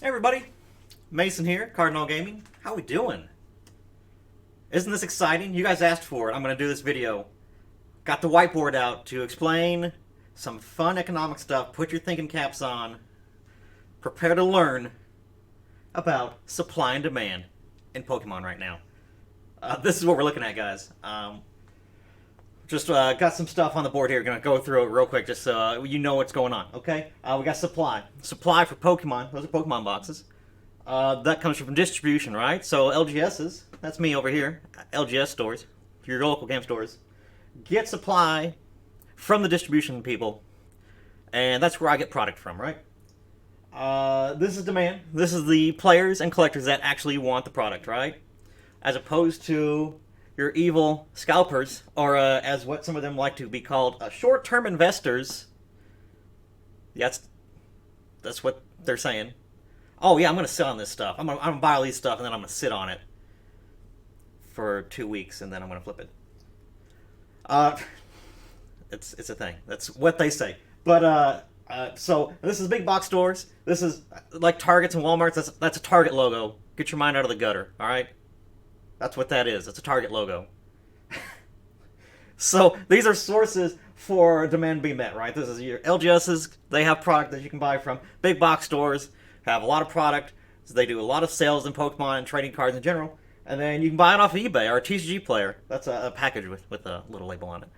Hey everybody, Mason here, Cardinal Gaming. How we doing? Isn't this exciting? You guys asked for it. I'm going to do this video. Got the whiteboard out to explain some fun economic stuff. Put your thinking caps on. Prepare to learn about supply and demand in Pokemon right now. This is what we're looking at, guys. Just got some stuff on the board here. Going to go through it real quick just so you know what's going on, okay? We got supply. Supply for Pokemon. Those are Pokemon boxes. That comes from distribution, right? So LGS's, that's me over here, LGS stores, your local game stores, get supply from the distribution people, and that's where I get product from, right? This is demand. This is the players and collectors that actually want the product, right? As opposed to your evil scalpers, or as what some of them like to be called, short-term investors. That's what they're saying. Oh yeah, I'm gonna sit on this stuff. I'm gonna buy all these stuff and then I'm gonna sit on it for 2 weeks and then I'm gonna flip it. It's a thing. That's what they say. But so this is big box stores. This is like Targets and WalMarts. That's a Target logo. Get your mind out of the gutter. All right. That's what that is. It's a Target logo. So these are sources for demand being met, right? This is your LGS's. They have product that you can buy from. Big box stores have a lot of product. So they do a lot of sales in Pokemon and trading cards in general. And then you can buy it off of eBay or a TCG player. That's a package with a little label on it.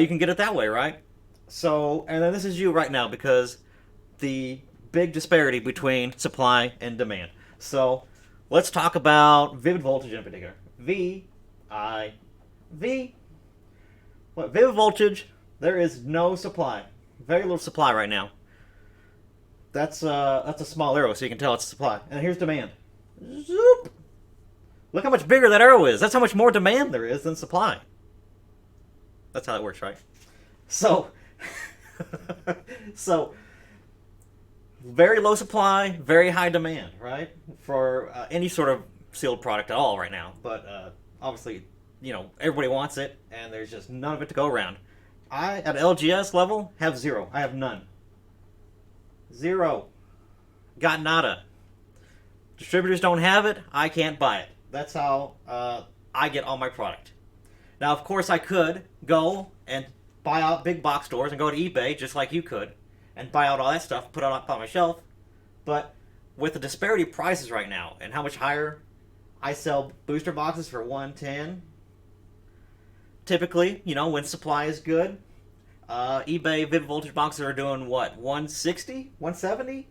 You can get it that way, right? So, and then this is you right now because the big disparity between supply and demand. So, let's talk about Vivid Voltage in particular. V-I-V. What, Vivid Voltage, there is no supply. Very little supply right now. That's a small arrow, so you can tell it's supply. And here's demand. Zoop! Look how much bigger that arrow is. That's how much more demand there is than supply. That's how that works, right? So, so very low supply, very high demand, right? For any sort of sealed product at all right now. But obviously, you know, everybody wants it, and there's just none of it to go around. I, at LGS level, have zero. I have none. Zero. Got nada. Distributors don't have it, I can't buy it. That's how I get all my product. Now, of course, I could go and buy out big box stores and go to eBay, just like you could, and buy out all that stuff, put it up on my shelf. But with the disparity of prices right now, and how much higher I sell booster boxes for $110, typically, you know, when supply is good, eBay Vivid Voltage boxes are doing what, $160, $170?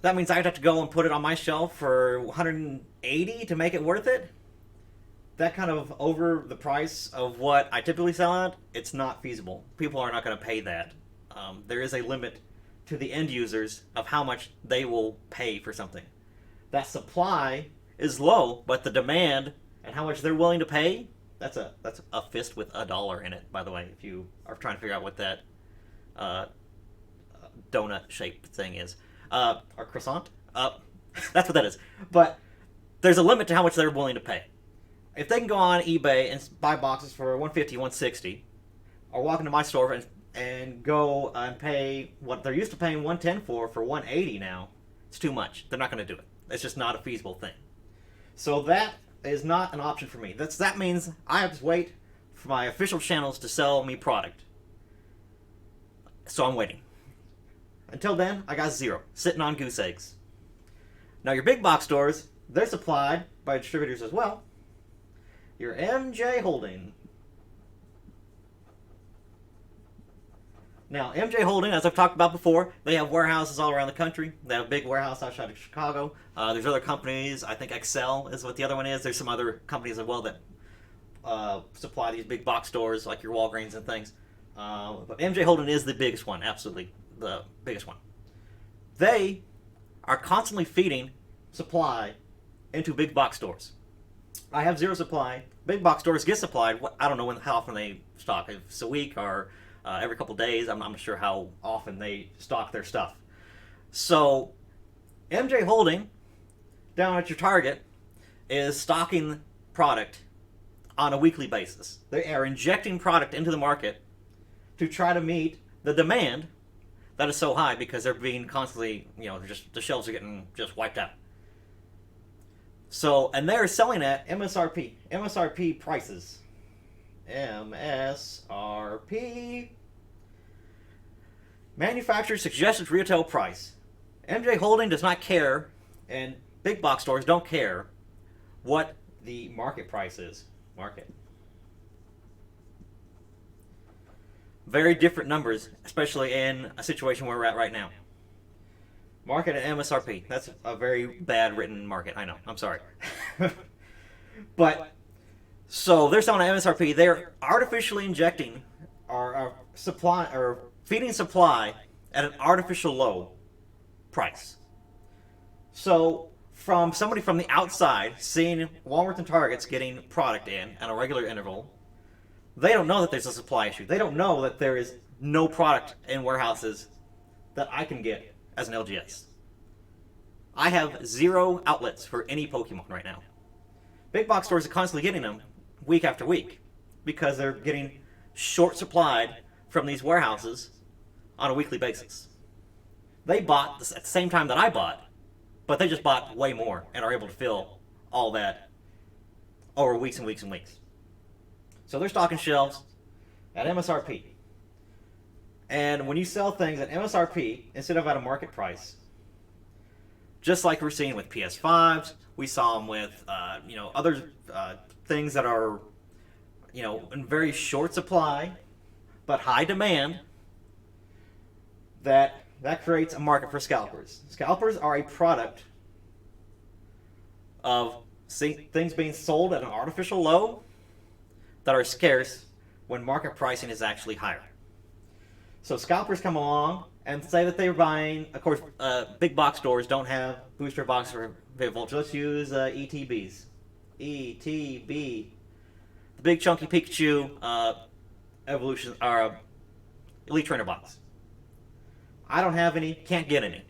That means I'd have to go and put it on my shelf for $180 to make it worth it. That kind of over the price of what I typically sell at, it's not feasible. People are not going to pay that. There is a limit to the end users of how much they will pay for something. That supply is low, but the demand and how much they're willing to pay, that's a fist with a dollar in it, by the way, if you are trying to figure out what that donut-shaped thing is. Or croissant? That's what that is. But there's a limit to how much they're willing to pay. If they can go on eBay and buy boxes for $150, $160, or walk into my store and go and pay what they're used to paying $110 for $180 now, it's too much. They're not going to do it. It's just not a feasible thing. So that is not an option for me. That means I have to wait for my official channels to sell me product. So I'm waiting. Until then, I got zero, sitting on goose eggs. Now your big box stores, they're supplied by distributors as well. Your MJ Holding. Now, MJ Holding, as I've talked about before, they have warehouses all around the country. They have a big warehouse outside of Chicago. There's other companies. I think Excel is what the other one is. There's some other companies as well that supply these big box stores, like your Walgreens and things. But MJ Holding is the biggest one, absolutely the biggest one. They are constantly feeding supply into big box stores. I have zero supply. Big box stores get supplied. I don't know how often they stock. If it's a week or every couple days. I'm not sure how often they stock their stuff. So MJ Holding, down at your Target, is stocking product on a weekly basis. They are injecting product into the market to try to meet the demand that is so high because they're being constantly, just the shelves are getting just wiped out. So, and they're selling at MSRP prices. MSRP. Manufacturer suggested retail price. MJ Holding does not care, and big box stores don't care what the market price is. Market. Very different numbers, especially in a situation where we're at right now. Market and MSRP. That's a very bad written market. I know. I'm sorry. But, so they're selling at MSRP. They're artificially injecting or supply or feeding supply at an artificial low price. So, from somebody from the outside seeing Walmart and Targets getting product in at a regular interval, they don't know that there's a supply issue. They don't know that there is no product in warehouses that I can get as an LGS. I have 0 outlets for any Pokemon right now. Big box stores are constantly getting them week after week because they're getting short supplied from these warehouses on a weekly basis. They bought this at the same time that I bought, but they just bought way more and are able to fill all that over weeks and weeks and weeks. So they're stocking shelves at MSRP. And when you sell things at MSRP instead of at a market price, just like we're seeing with PS5s, we saw them with other things that are in very short supply but high demand, that creates a market for scalpers. Scalpers are a product of things being sold at an artificial low that are scarce when market pricing is actually higher. So scalpers come along and say that they're buying. Of course, big box stores don't have booster boxes for Voltage. Let's use ETBs. ETB, the big chunky Pikachu evolution or Elite Trainer box. I don't have any, can't get any.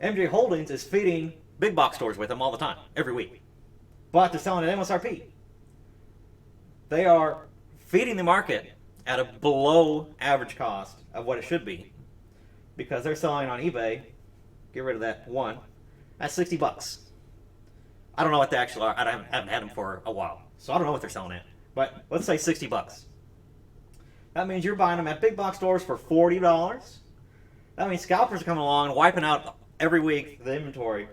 MJ Holdings is feeding big box stores with them all the time, every week. But they're selling at MSRP. They are feeding the market at a below average cost of what it should be, because they're selling on eBay, get rid of that one, at $60. I don't know what they actually are. I haven't had them for a while, so I don't know what they're selling at. But let's say $60. That means you're buying them at big box stores for $40. That means scalpers are coming along, wiping out every week the inventory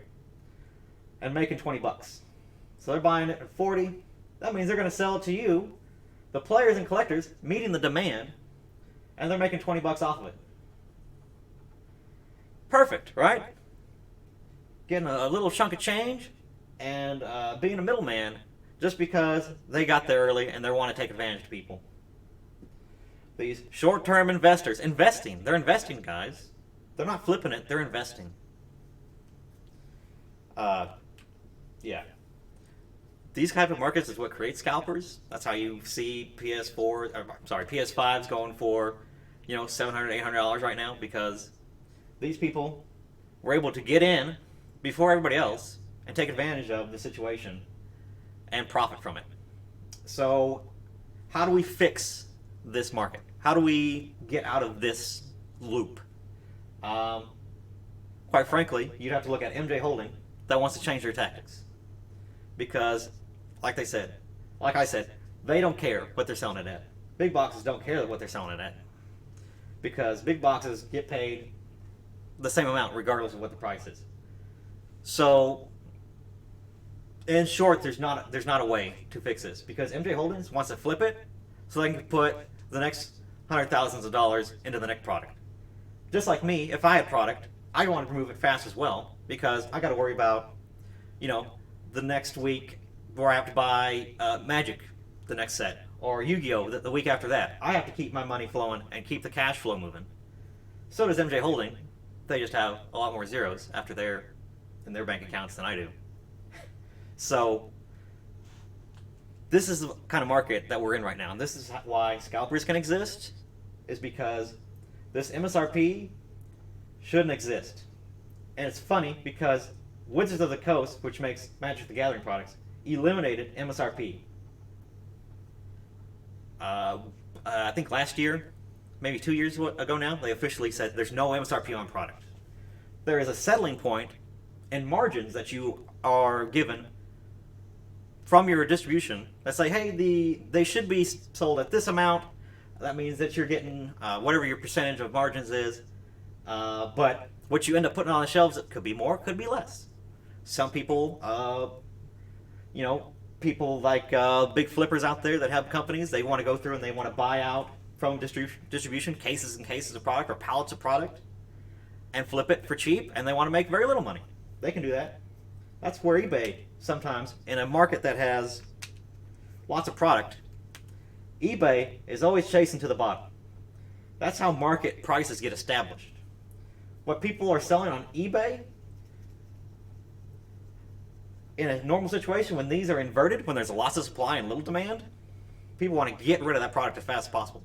and making $20. So they're buying it at $40. That means they're going to sell it to you, the players and collectors, meeting the demand, and they're making $20 off of it. Perfect, right? Getting a little chunk of change and being a middleman just because they got there early and they want to take advantage of people. These short-term investors, they're investing, guys. They're not flipping it, they're investing. Yeah. These type of markets is what creates scalpers. That's how you see PS5s going for, $700, $800 right now, because these people were able to get in before everybody else and take advantage of the situation and profit from it. So, how do we fix this market? How do we get out of this loop? Quite frankly, you'd have to look at MJ Holding that wants to change their tactics. Because, like I said, they don't care what they're selling it at. Big boxes don't care what they're selling it at. Because big boxes get paid the same amount regardless of what the price is. So, in short, there's not a way to fix this. Because MJ Holdings wants to flip it so they can put the next hundred thousands of dollars into the next product. Just like me, if I had product, I want to move it fast as well, because I got to worry about, the next week where I have to buy Magic the next set, or Yu-Gi-Oh! The week after that. I have to keep my money flowing and keep the cash flow moving. So does MJ Holding. They just have a lot more zeros in their bank accounts than I do. So this is the kind of market that we're in right now. And this is why scalpers can exist, is because this MSRP shouldn't exist. And it's funny because Wizards of the Coast, which makes Magic the Gathering products, eliminated MSRP. I think last year maybe 2 years ago now, they officially said there's no MSRP on product. There is a settling point and margins that you are given from your distribution that say, hey, they should be sold at this amount. That means that you're getting whatever your percentage of margins is. But what you end up putting on the shelves, it could be more, could be less. Some people, people like big flippers out there that have companies, they want to go through and they want to buy out from distribution cases and cases of product or pallets of product and flip it for cheap, and they want to make very little money. They can do that. That's where eBay sometimes, in a market that has lots of product, eBay is always chasing to the bottom. That's how market prices get established. What people are selling on eBay in a normal situation, when these are inverted, when there's lots of supply and little demand, people want to get rid of that product as fast as possible.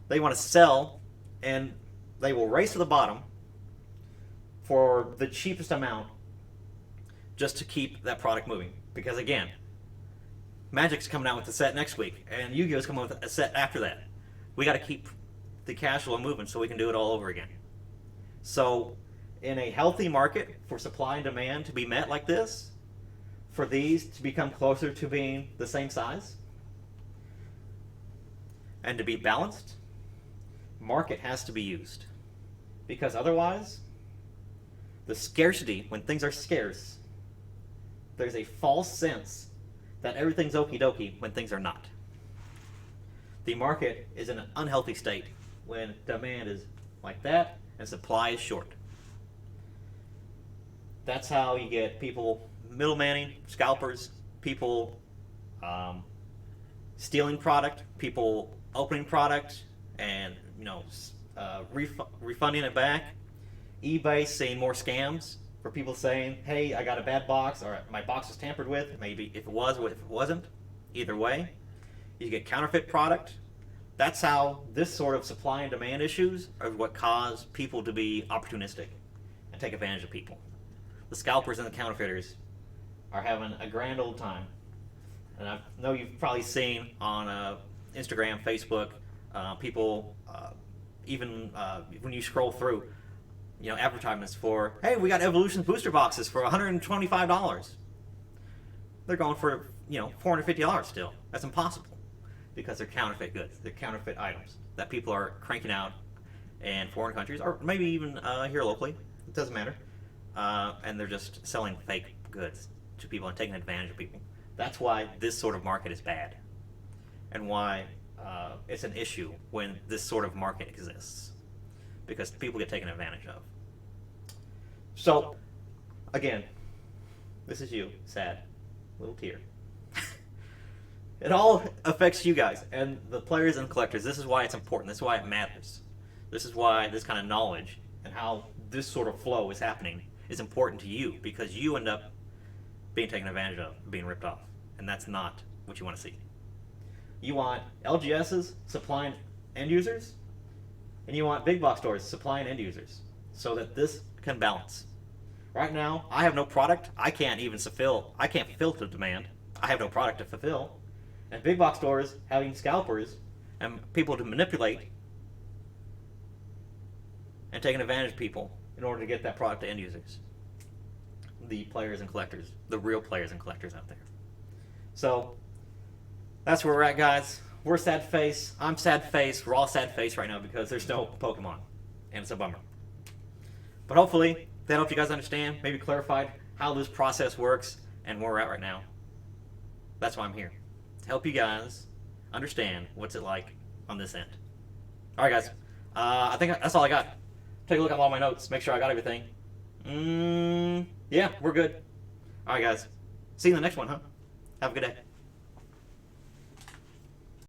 They want to sell, and they will race to the bottom for the cheapest amount just to keep that product moving. Because again, Magic's coming out with a set next week, and Yu-Gi-Oh's coming with a set after that. We got to keep the cash flow moving so we can do it all over again. So in a healthy market for supply and demand to be met like this, for these to become closer to being the same size and to be balanced, market has to be used. Because otherwise, the scarcity, when things are scarce, there's a false sense that everything's okie dokie when things are not. The market is in an unhealthy state when demand is like that and supply is short. That's how you get people middlemaning, scalpers, people stealing product, people opening product and refunding it back. eBay seeing more scams for people saying, hey, I got a bad box, or my box was tampered with. Maybe if it was, or if it wasn't. Either way, you get counterfeit product. That's how this sort of supply and demand issues are what cause people to be opportunistic and take advantage of people. The scalpers and the counterfeiters are having a grand old time. And I know you've probably seen on Instagram, Facebook, people, even when you scroll through, advertisements for, hey, we got Evolutions booster boxes for $125. They're going for, $450 still. That's impossible because they're counterfeit goods. They're counterfeit items that people are cranking out in foreign countries or maybe even here locally. It doesn't matter. And they're just selling fake goods to people and taking advantage of people. That's why this sort of market is bad and why it's an issue when this sort of market exists, because people get taken advantage of. So, again, this is you, sad, little tear. It all affects you guys and the players and collectors. This is why it's important. This is why it matters. This is why this kind of knowledge and how this sort of flow is happening is important to you, because you end up being taken advantage of, being ripped off, and that's not what you want to see. You want LGSs supplying end users, and you want big box stores supplying end users so that this can balance. Right now, I have no product. I can't fulfill the demand. I have no product to fulfill. And big box stores having scalpers and people to manipulate and taking advantage of people in order to get that product to end users. The players and collectors, the real players and collectors out there. So that's where we're at, guys. We're sad face. I'm sad face. We're all sad face right now because there's no Pokemon, and it's a bummer. But hopefully that helped you guys understand, maybe clarified how this process works and where we're at right now. That's why I'm here, to help you guys understand what's it like on this end. All right, guys. I think that's all I got. Take a look at all my notes. Make sure I got everything. Yeah, we're good. All right, guys. See you in the next one, huh? Have a good day.